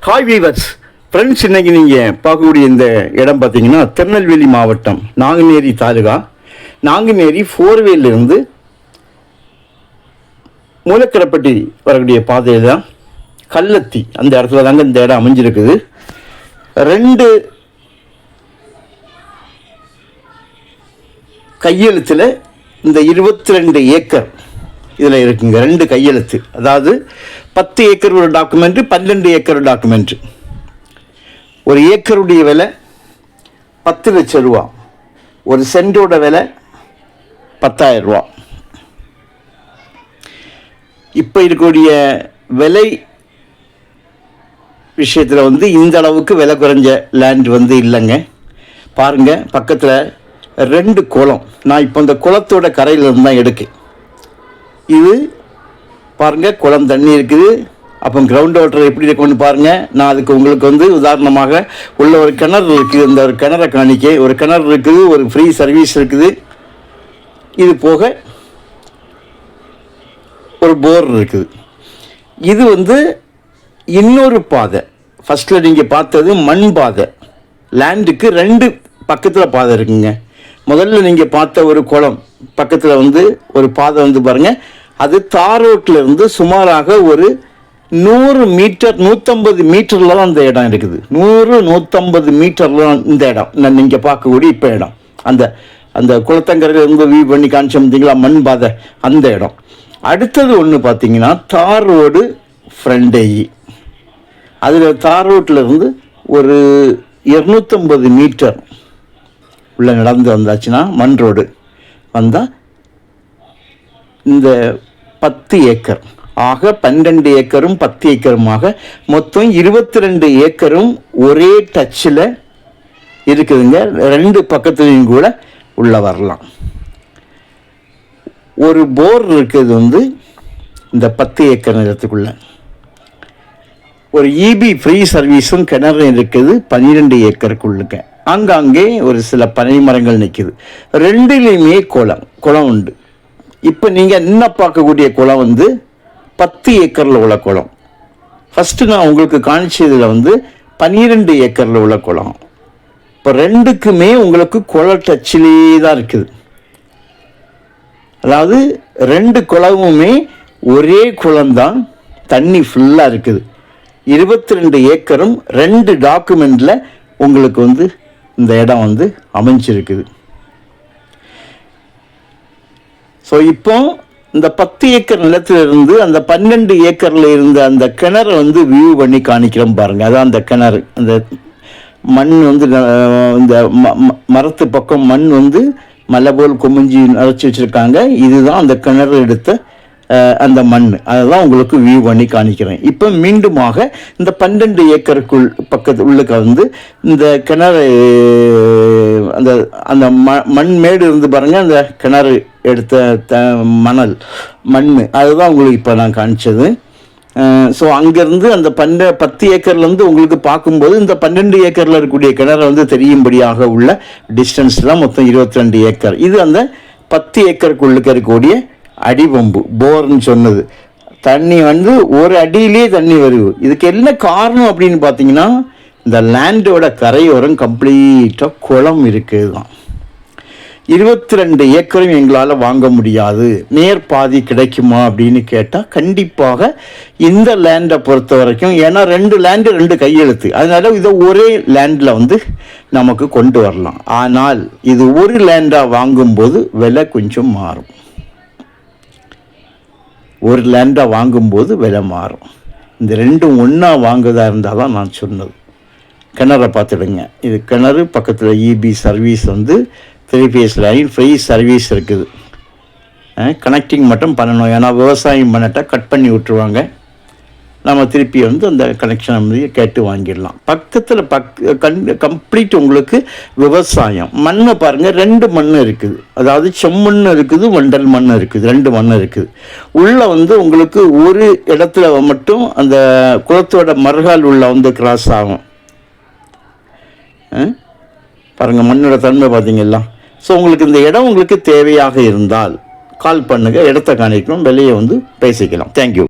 Hi viewers friends, இன்னைக்கு நீங்கள் பார்க்கக்கூடிய இந்த இடம் பார்த்தீங்கன்னா திருநெல்வேலி மாவட்டம் நாங்குநேரி தாலுகா. நாங்குநேரி ஃபோர்வேலிருந்து மூலக்கரப்பட்டி வரக்கூடிய பாதையில் தான் கள்ளத்தி அந்த இடத்துல தாங்க இந்த இடம் அமைஞ்சிருக்குது. 2 கையெழுத்தில் இந்த 22 ஏக்கர் இதில் இருக்குங்க. 2 கையெழுத்து, அதாவது 10 ஏக்கர் ஒரு டாக்குமெண்ட்டு, 12 ஏக்கர் டாக்குமெண்ட்டு. ஒரு ஏக்கருடைய விலை 10 லட்சம் ரூபா, ஒரு சென்டோட விலை 10,000 ரூபா. இப்போ இருக்கக்கூடிய விலை விஷயத்தில் இந்த அளவுக்கு விலை குறைஞ்ச லேண்ட் இல்லைங்க. பாருங்கள், பக்கத்தில் 2 குளம். நான் இப்போ இந்த குளத்தோட கரையிலிருந்து தான் எடுக்கேன். இது பாருங்கள், குளம் தண்ணி இருக்குது. அப்போ கிரவுண்ட் வாட்டர் எப்படி இருக்குன்னு பாருங்கள். நான் அதுக்கு உங்களுக்கு உதாரணமாக உள்ள ஒரு கிணறு இருக்குது. இந்த ஒரு கிணறை காணிக்க ஒரு கிணறு இருக்குது, ஒரு ஃப்ரீ சர்வீஸ் இருக்குது. இது போக ஒரு போர் இருக்குது. இது இன்னொரு பாதை. ஃபஸ்ட்டில் நீங்கள் பார்த்தது மண் பாதை. லேண்டுக்கு 2 பக்கத்தில் பாதை இருக்குங்க. முதல்ல நீங்கள் பார்த்த ஒரு குளம் பக்கத்தில் ஒரு பாதை பாருங்கள். அது தார் ரோட்டில் சுமாராக ஒரு 100 மீட்டர் 150 மீட்டரில் தான் இந்த இடம் இருக்குது. 100-150 மீட்டரில் தான் இந்த இடம் நீங்கள் பார்க்கக்கூடிய இப்போ இடம். அந்த அந்த குளத்தங்கரையில் வியூ பண்ணி காமிச்சோம் பார்த்தீங்களா, மண் பாதை, அந்த இடம். அடுத்தது ஒன்று பார்த்தீங்கன்னா தார் ரோடு ஃப்ரண்டேஜி. அதில் தார் ரோட்டில் ஒரு 250 மீட்டர் உள்ள நடந்து வந்தாச்சுன்னா மண் ரோடு வந்தால் இந்த 10 ஏக்கர் ஆக 12 ஏக்கரும் 10 ஏக்கருமாக மொத்தம் 22 ஏக்கரும் ஒரே டச்சில் இருக்குதுங்க. 2 பக்கத்துலையும் கூட உள்ள வரலாம். ஒரு போர் இருக்குது இந்த 10 ஏக்கர் நிலத்துக்குள்ள. ஒரு இபி ஃப்ரீ சர்வீஸும் கிணறு இருக்குது 12 ஏக்கருக்குள்ளுங்க. ஆங்காங்கே ஒரு சில பனை மரங்கள் நிற்குது. 2லேயுமே குளம் உண்டு. இப்போ நீங்கள் இன்னும் பார்க்கக்கூடிய குளம் 10 ஏக்கரில் உள்ள குளம். ஃபஸ்ட்டு நான் உங்களுக்கு காணிச்சதில் 12 ஏக்கரில் உள்ள குளம். இப்போ 2க்குமே உங்களுக்கு குள டச்சிலே தான் இருக்குது. அதாவது 2 குளமுமே ஒரே குளம்தான், தண்ணி ஃபுல்லாக இருக்குது. 22 ஏக்கரும் 2 டாக்குமெண்ட்டில் உங்களுக்கு இந்த இடம் அமைஞ்சிருக்குது. ஸோ இப்போ இந்த 10 ஏக்கர் நிலத்திலிருந்து அந்த 12 ஏக்கரில் இருந்த அந்த கிணறை வியூ பண்ணி காணிக்கிறோம் பாருங்கள். அதான் அந்த கிணறு. அந்த மண் இந்த மரத்து பக்கம் மண் மலை போல் குமிஞ்சி அரைச்சி வச்சுருக்காங்க. இதுதான் அந்த கிணறு எடுத்த அந்த மண். அதுதான் உங்களுக்கு வியூ பண்ணி காணிக்கிறேன். இப்போ மீண்டுமாக இந்த 12 ஏக்கருக்குள் பக்கத்து உள்ளுக்கு இந்த கிணறு அந்த அந்த மண் மேடு பாருங்கள். அந்த கிணறு எடுத்த மண் அதுதான் உங்களுக்கு இப்போ நான் காணிச்சது. ஸோ அங்கேருந்து அந்த 10 ஏக்கர்லேருந்து உங்களுக்கு பார்க்கும்போது இந்த 12 ஏக்கரில் இருக்கக்கூடிய கிணறு தெரியும்படியாக உள்ள டிஸ்டன்ஸ் தான் மொத்தம் 22 ஏக்கர். இது அந்த 10 ஏக்கருக்குள்ளுக்கு இருக்கக்கூடிய அடிபம்பு போர்னு சொன்னது. தண்ணி ஒரு அடியிலே தண்ணி வருது. இதுக்கு என்ன காரணம் அப்படின்னு பார்த்தீங்கன்னா, இந்த லேண்டோட கரையோரம் கம்ப்ளீட்டாக குளம் இருக்குது தான். 22 ஏக்கரும் எங்களால் வாங்க முடியாது, நேர்பாதி கிடைக்குமா அப்படின்னு கேட்டால் கண்டிப்பாக இந்த லேண்டை பொறுத்த வரைக்கும், ஏன்னா 2 லேண்டு 2 கையெழுத்து, அதனால இதை ஒரே லேண்டில் நமக்கு கொண்டு வரலாம். ஆனால் இது ஒரு லேண்டாக வாங்கும்போது விலை கொஞ்சம் மாறும். ஒரு லேண்டாக வாங்கும்போது விலை மாறும். இந்த 2ம் ஒன்றா வாங்குறதா இருந்தால் தான் நான் சொன்னது. கிணறை பார்த்துடுங்க. இது கிணறு பக்கத்தில் EB service 3 face line free service இருக்குது. கனெக்டிங் மட்டும் பண்ணணும். ஏன்னா விவசாயம் பண்ணிட்டா கட் பண்ணி விட்டுருவாங்க. நம்ம திருப்பி அந்த கனெக்ஷன் கேட்டு வாங்கிடலாம். பக்கத்தில் கம்ப்ளீட் உங்களுக்கு விவசாயம். மண்ணை பாருங்கள், 2 மண் இருக்குது. அதாவது செம்மண் இருக்குது, வண்டல் மண் இருக்குது, 2 மண் இருக்குது. உள்ளே உங்களுக்கு ஒரு இடத்துல மட்டும் அந்த குளத்தோட மறுகால் உள்ள கிராஸ் ஆகும். பாருங்கள், மண்ணோட தன்மை பார்த்தீங்களா. ஸோ உங்களுக்கு இந்த இடம் உங்களுக்கு தேவையாக இருந்தால் கால் பண்ணுங்கள், இடத்த காணிக்கணும், விலையை பேசிக்கலாம். தேங்க்யூ.